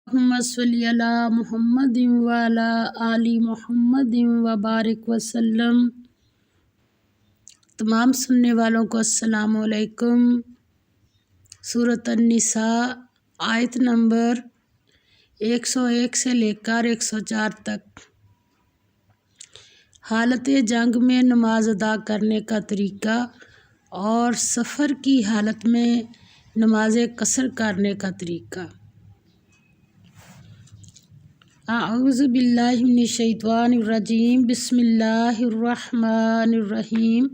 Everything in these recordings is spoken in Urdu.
اللہم صلی علی محمد وعلی آل محمد وبارک وسلم۔ تمام سننے والوں کو السلام علیکم۔ سورۃ النساء آیت نمبر 101 سے لے کر 104 تک۔ حالت جنگ میں نماز ادا کرنے کا طریقہ اور سفر کی حالت میں نماز قصر کرنے کا طریقہ۔ اعوذ باللہ من الشیطان الرجیم، بسم اللہ الرحمن الرحیم۔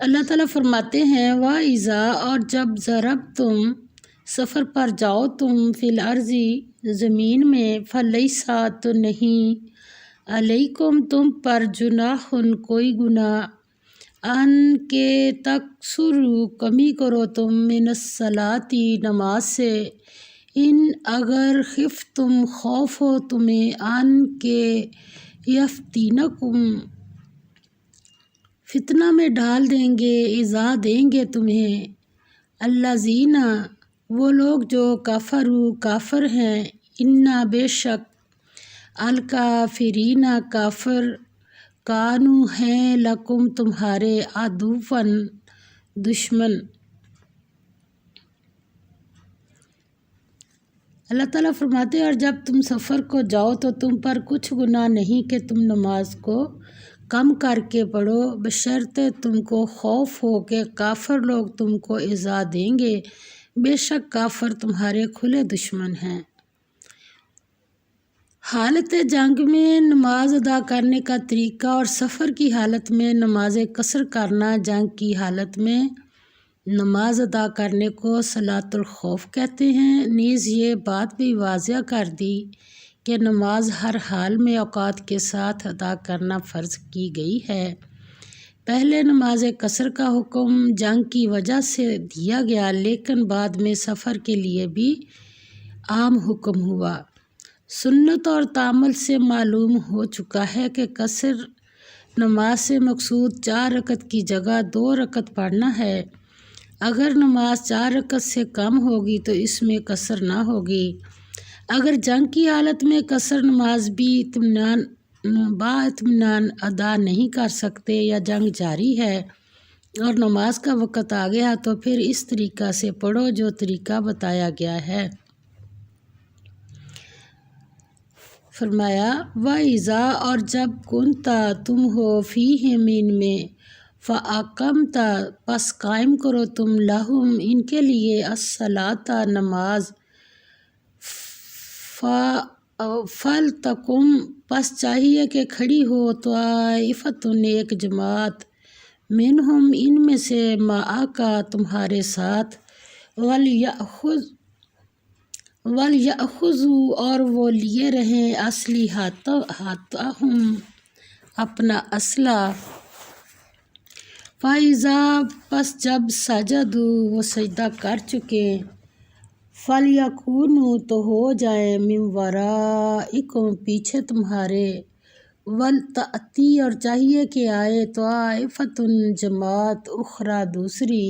اللہ تعالیٰ فرماتے ہیں وَإِذَا، اور جب ضرب تم سفر پر جاؤ تم فی الارض زمین میں، فلیسا تو نہیں، علیکم تم پر جناح کوئی گناہ، ان کے تقصروا کمی کرو تم من الصلاۃ نماز سے، ان اگر خفتم خوف ہو تمہیں، ان کے یفتنکم فتنہ میں ڈال دیں گے، ایذا دیں گے تمہیں، الذین وہ لوگ جو کفروا کافر ہیں، انا بے شک، الکافرین کافر، کانوا ہیں، لکم تمہارے، عدوا دشمن۔ اللہ تعالیٰ فرماتے ہیں اور جب تم سفر کو جاؤ تو تم پر کچھ گناہ نہیں کہ تم نماز کو کم کر کے پڑھو، بشرطے تم کو خوف ہو کہ کافر لوگ تم کو ایذا دیں گے، بے شک کافر تمہارے کھلے دشمن ہیں۔ حالت جنگ میں نماز ادا کرنے کا طریقہ اور سفر کی حالت میں نماز قصر کرنا۔ جنگ کی حالت میں نماز ادا کرنے کو صلاۃ الخوف کہتے ہیں۔ نیز یہ بات بھی واضح کر دی کہ نماز ہر حال میں اوقات کے ساتھ ادا کرنا فرض کی گئی ہے۔ پہلے نماز قصر کا حکم جنگ کی وجہ سے دیا گیا، لیکن بعد میں سفر کے لیے بھی عام حکم ہوا۔ سنت اور تعامل سے معلوم ہو چکا ہے کہ قصر نماز سے مقصود 4 رکعت کی جگہ 2 رکعت پڑھنا ہے۔ اگر نماز 4 رکعت سے کم ہوگی تو اس میں قصر نہ ہوگی۔ اگر جنگ کی حالت میں قصر نماز بھی اطمینان ادا نہیں کر سکتے یا جنگ جاری ہے اور نماز کا وقت آ گیا تو پھر اس طریقہ سے پڑھو جو طریقہ بتایا گیا ہے۔ فرمایا وَإِذَا، اور جب کنتا تم ہو فیہم ان میں، فَأَقَمْتَ پس قائم کرو تم لہم ان کے لیے الصلاۃ نماز، فَلْتَقُمْ پس چاہیے کہ کھڑی ہو طائفۃ ایک جماعت، منہم ان میں سے، معک تمہارے ساتھ، وَلْيَأْخُذُوا اور وہ لیے رہیں، أَسْلِحَتَهُمْ اپنا اسلحہ، فَإِذَا پس جب سجدوا وہ سجدہ کر چکے، فَلْيَكُونُوا تو ہو جائیں، مِنْ وَرَائِكُمْ پیچھے تمہارے، وَلْتَأْتِ اور چاہیے کہ آئے، طَائِفَةٌ جماعت، أُخْرَى دوسری،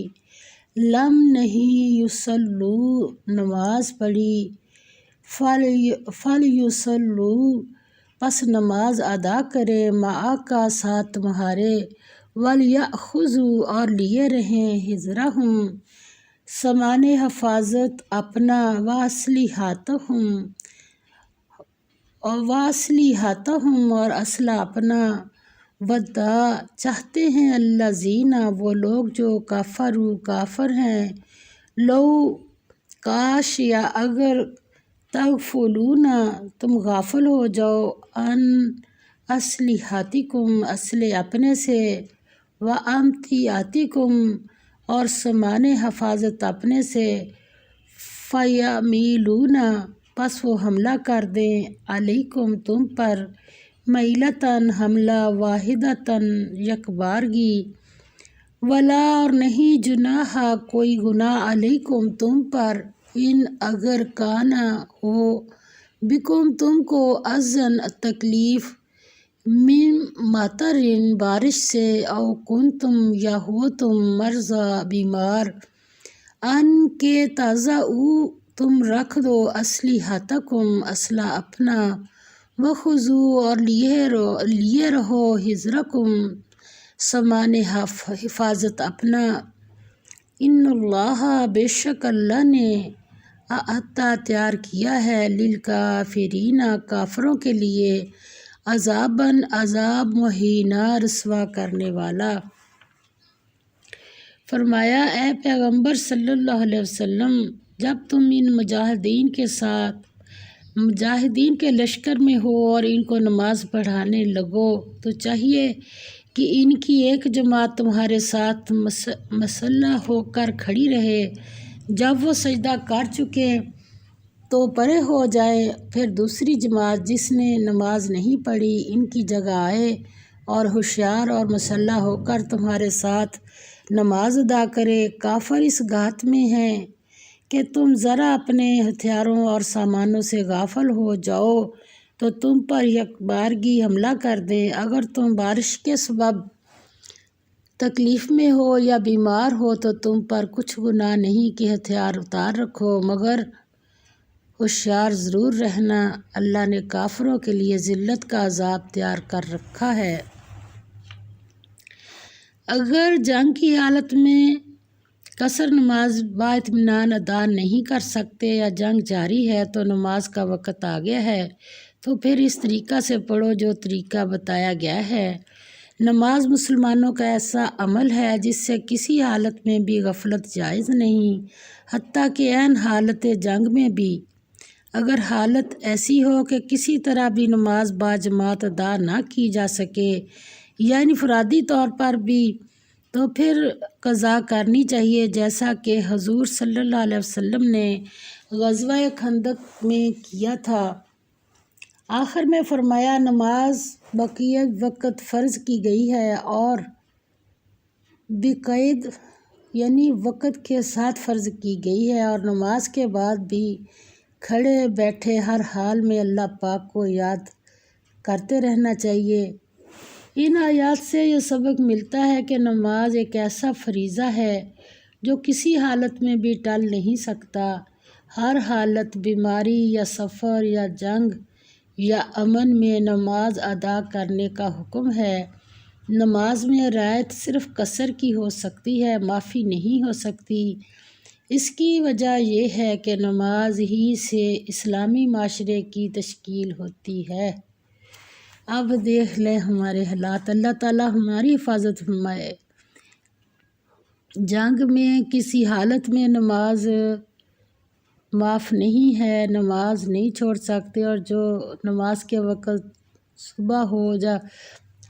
لم نہیں، یصلوا نماز پڑھی، فَلْيُصَلُّوا پس نماز ادا کرے، معک ساتھ تمہارے، وَلْيَأْخُذُوا اور لیے رہیں، حِذْرَهُمْ سامان حفاظت اپنا، وَأَسْلِحَتَهُمْ اور اسلحہ اپنا، وَدَّ چاہتے ہیں، الذین وہ لوگ جو کفروا کافر ہیں، لو کاش یا اگر، تغفلون تم غافل ہو جاؤ، عن اسلحتکم اسلحے اپنے سے، وامتیاتکم اور سامان حفاظت اپنے سے، فیمیلون پس وہ حملہ کر دیں، علیکم تم پر، میلۃ حملہ، واحدۃ یک بارگی، ولا اور نہیں، جناح کوئی گناہ، علیکم تم پر، ان اگر، کانا ہو، بکم تم کو، اذن تکلیف، من مطر بارش سے، او کنتم یا ہو تم، مرضی بیمار، ان کے تضعوا تم رکھ دو اسلحتکم اسلحہ اپنا، وخذو اور لیے رہو حذرکم سامان حفاظت اپنا، ان اللہ بے شک اللہ نے اعطا تیار کیا ہے للکافرین کافروں کے لیے عذاباً عذاب مہینہ رسوا کرنے والا۔ فرمایا اے پیغمبر صلی اللہ علیہ وسلم، جب تم ان مجاہدین کے ساتھ مجاہدین کے لشکر میں ہو اور ان کو نماز پڑھانے لگو تو چاہیے کہ ان کی ایک جماعت تمہارے ساتھ مسلح ہو کر کھڑی رہے، جب وہ سجدہ کر چکے تو پرے ہو جائے، پھر دوسری جماعت جس نے نماز نہیں پڑھی ان کی جگہ آئے اور ہوشیار اور مسلح ہو کر تمہارے ساتھ نماز ادا کرے۔ کافر اس گھات میں ہیں کہ تم ذرا اپنے ہتھیاروں اور سامانوں سے غافل ہو جاؤ تو تم پر یکبارگی حملہ کر دیں۔ اگر تم بارش کے سبب تکلیف میں ہو یا بیمار ہو تو تم پر کچھ گناہ نہیں کہ ہتھیار اتار رکھو، مگر ہوشیار ضرور رہنا، اللہ نے کافروں کے لیے ذلت کا عذاب تیار کر رکھا ہے۔ اگر جنگ کی حالت میں قصر نماز با اطمینان ادا نہیں کر سکتے یا جنگ جاری ہے تو نماز کا وقت آ گیا ہے تو پھر اس طریقہ سے پڑھو جو طریقہ بتایا گیا ہے۔ نماز مسلمانوں کا ایسا عمل ہے جس سے کسی حالت میں بھی غفلت جائز نہیں، حتیٰ کہ عین حالت جنگ میں بھی۔ اگر حالت ایسی ہو کہ کسی طرح بھی نماز با جماعت ادا نہ کی جا سکے یا انفرادی طور پر بھی، تو پھر قضا کرنی چاہیے، جیسا کہ حضور صلی اللہ علیہ وسلم نے غزوہ خندق میں کیا تھا۔ آخر میں فرمایا نماز بقیہ وقت فرض کی گئی ہے اور بقید یعنی وقت کے ساتھ فرض کی گئی ہے، اور نماز کے بعد بھی کھڑے بیٹھے ہر حال میں اللہ پاک کو یاد کرتے رہنا چاہیے۔ ان آیات سے یہ سبق ملتا ہے کہ نماز ایک ایسا فریضہ ہے جو کسی حالت میں بھی ٹل نہیں سکتا۔ ہر حالت، بیماری یا سفر یا جنگ یا امن میں نماز ادا کرنے کا حکم ہے۔ نماز میں رعایت صرف قصر کی ہو سکتی ہے، معافی نہیں ہو سکتی۔ اس کی وجہ یہ ہے کہ نماز ہی سے اسلامی معاشرے کی تشکیل ہوتی ہے۔ اب دیکھ لیں ہمارے حالات، اللہ تعالیٰ ہماری حفاظت فرمائے۔ جنگ میں کسی حالت میں نماز معاف نہیں ہے، نماز نہیں چھوڑ سکتے، اور جو نماز کے وقت صبح ہو جا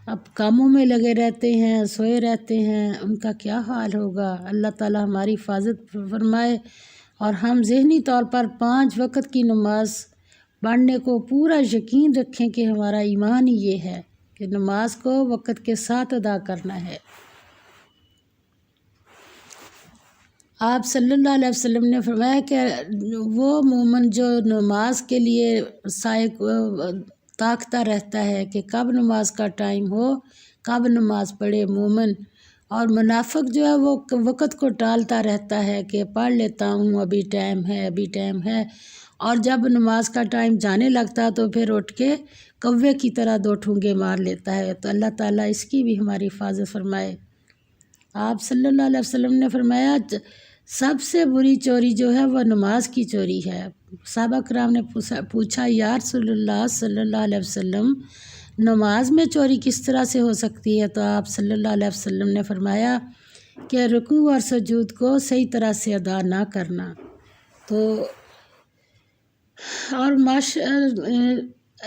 اب کاموں میں لگے رہتے ہیں، سوئے رہتے ہیں، ان کا کیا حال ہوگا۔ اللہ تعالیٰ ہماری حفاظت فرمائے اور ہم ذہنی طور پر 5 وقت کی نماز پڑھنے کو پورا یقین رکھیں کہ ہمارا ایمان ہی یہ ہے کہ نماز کو وقت کے ساتھ ادا کرنا ہے۔ آپ صلی اللہ علیہ وسلم نے فرمایا کہ وہ مومن جو نماز کے لیے تاکتا رہتا ہے کہ کب نماز کا ٹائم ہو، کب نماز پڑھے مومن، اور منافق جو ہے وہ وقت کو ٹالتا رہتا ہے کہ پڑھ لیتا ہوں، ابھی ٹائم ہے، ابھی ٹائم ہے، اور جب نماز کا ٹائم جانے لگتا تو پھر اٹھ کے کوے کی طرح 2 ٹھونگے مار لیتا ہے۔ تو اللہ تعالیٰ اس کی بھی ہماری حفاظت فرمائے۔ آپ صلی اللہ علیہ وسلم نے فرمایا سب سے بری چوری جو ہے وہ نماز کی چوری ہے۔ صحابہ کرام نے پوچھا یا رسول اللہ صلی اللہ علیہ وسلم نماز میں چوری کس طرح سے ہو سکتی ہے؟ تو آپ صلی اللہ علیہ وسلم نے فرمایا کہ رکوع اور سجود کو صحیح طرح سے ادا نہ کرنا۔ تو اور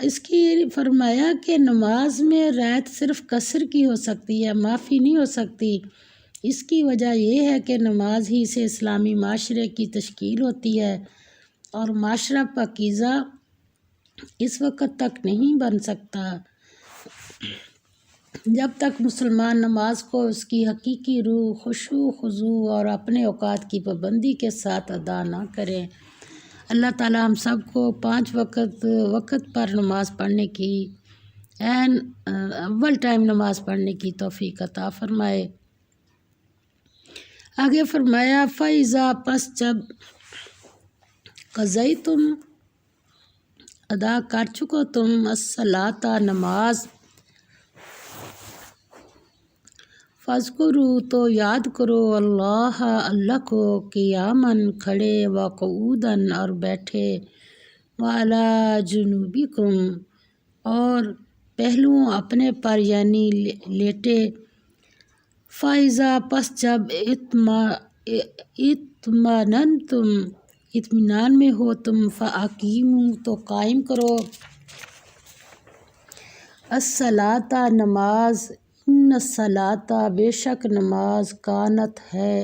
اس کی فرمایا کہ نماز میں رعایت صرف قصر کی ہو سکتی ہے، معافی نہیں ہو سکتی۔ اس کی وجہ یہ ہے کہ نماز ہی سے اسلامی معاشرے کی تشکیل ہوتی ہے، اور معاشرہ پاکیزہ اس وقت تک نہیں بن سکتا جب تک مسلمان نماز کو اس کی حقیقی روح، خشوع خضوع اور اپنے اوقات کی پابندی کے ساتھ ادا نہ کریں۔ اللہ تعالیٰ ہم سب کو 5 وقت پر نماز پڑھنے کی اول ٹائم نماز پڑھنے کی توفیق عطا فرمائے۔ آگے فرمایا فَإِذَا پس جب قضائی تم ادا کر چکو تم الصلاۃ نماز، فاذکرو تو یاد کرو اللہ اللہ کو قیاماً کھڑے، وقعوداً اور بیٹھے، وعلی جنوبکم اور پہلوؤں اپنے پر یعنی لیٹے، فائزہ پس جب اطمأننتم اطمینان میں ہو تم، فاقیموا تو قائم کرو، الصلاۃ نماز، ان الصلاۃ بے شک نماز، کانت ہے،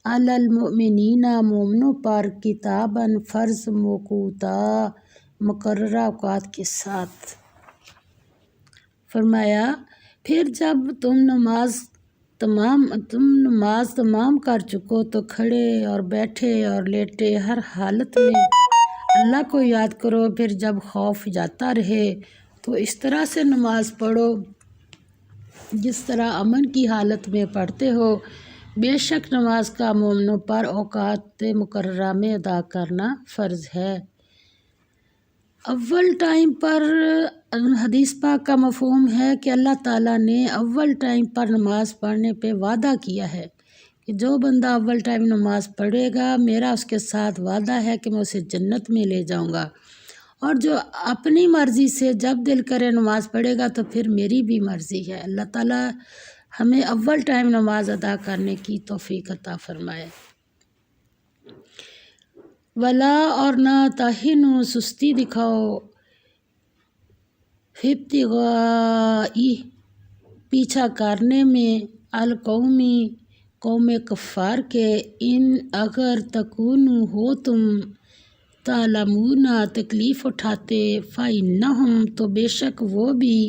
علی المؤمنین مومنوں پر، کتاباً فرض، موقوتا مقررہ اوقات کے ساتھ۔ فرمایا پھر جب تم نماز تمام کر چکو تو کھڑے اور بیٹھے اور لیٹے ہر حالت میں اللہ کو یاد کرو، پھر جب خوف جاتا رہے تو اس طرح سے نماز پڑھو جس طرح امن کی حالت میں پڑھتے ہو، بے شک نماز کا مومنوں پر اوقات مقررہ میں ادا کرنا فرض ہے۔ اول ٹائم پر حدیث پاک کا مفہوم ہے کہ اللہ تعالیٰ نے اول ٹائم پر نماز پڑھنے پہ وعدہ کیا ہے کہ جو بندہ اول ٹائم نماز پڑھے گا میرا اس کے ساتھ وعدہ ہے کہ میں اسے جنت میں لے جاؤں گا، اور جو اپنی مرضی سے جب دل کرے نماز پڑھے گا تو پھر میری بھی مرضی ہے۔ اللہ تعالیٰ ہمیں اول ٹائم نماز ادا کرنے کی توفیق عطا فرمائے۔ ولا اور نہ تہنوا سستی دکھاؤ، فی ابتغاء پیچھا کرنے میں، القومی قوم کفار کے، ان اگر تکونوا ہو تم، تعلمون تکلیف اٹھاتے، فإنہم تو بے شک وہ بھی،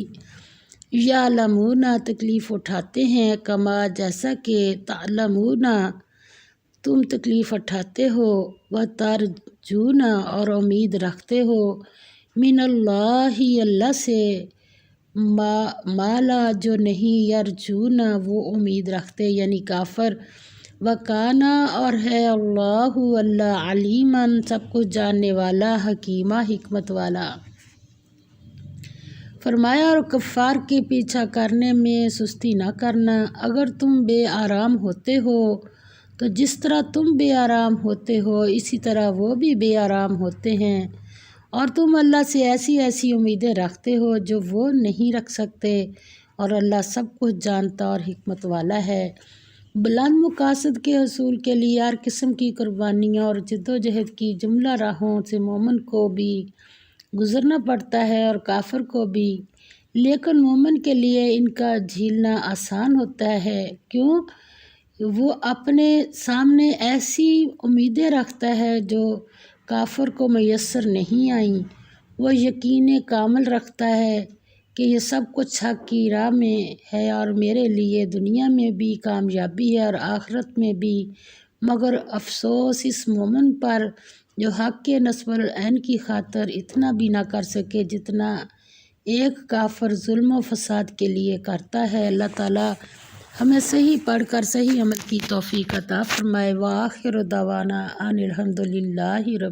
یعلمون تکلیف اٹھاتے ہیں، کما جیسا کہ تعلمون تم تکلیف اٹھاتے ہو، وترجون اور امید رکھتے ہو، من اللہ اللہ سے، مالا جو نہیں، یرجون وہ امید رکھتے یعنی کافر، وکانا اور ہے، اللہ اللہ، علیماً سب کچھ جاننے والا، حکیمہ حکمت والا۔ فرمایا اور کفار کے پیچھا کرنے میں سستی نہ کرنا، اگر تم بے آرام ہوتے ہو تو جس طرح تم بے آرام ہوتے ہو اسی طرح وہ بھی بے آرام ہوتے ہیں، اور تم اللہ سے ایسی ایسی امیدیں رکھتے ہو جو وہ نہیں رکھ سکتے، اور اللہ سب کچھ جانتا اور حکمت والا ہے۔ بلند مقاصد کے حصول کے لیے ہر قسم کی قربانیاں اور جد و جہد کی جملہ راہوں سے مومن کو بھی گزرنا پڑتا ہے اور کافر کو بھی، لیکن مومن کے لیے ان کا جھیلنا آسان ہوتا ہے، کیوں؟ وہ اپنے سامنے ایسی امیدیں رکھتا ہے جو کافر کو میسر نہیں آئیں، وہ یقین کامل رکھتا ہے کہ یہ سب کچھ حق کی راہ میں ہے اور میرے لیے دنیا میں بھی کامیابی ہے اور آخرت میں بھی، مگر افسوس اس مومن پر جو حق کے نصب العین کی خاطر اتنا بھی نہ کر سکے جتنا ایک کافر ظلم و فساد کے لیے کرتا ہے۔ اللہ تعالیٰ ہمیں صحیح پڑھ کر صحیح عمل کی توفیق عطا فرمائے۔ وآخر دعوانا ان الحمد للہ رب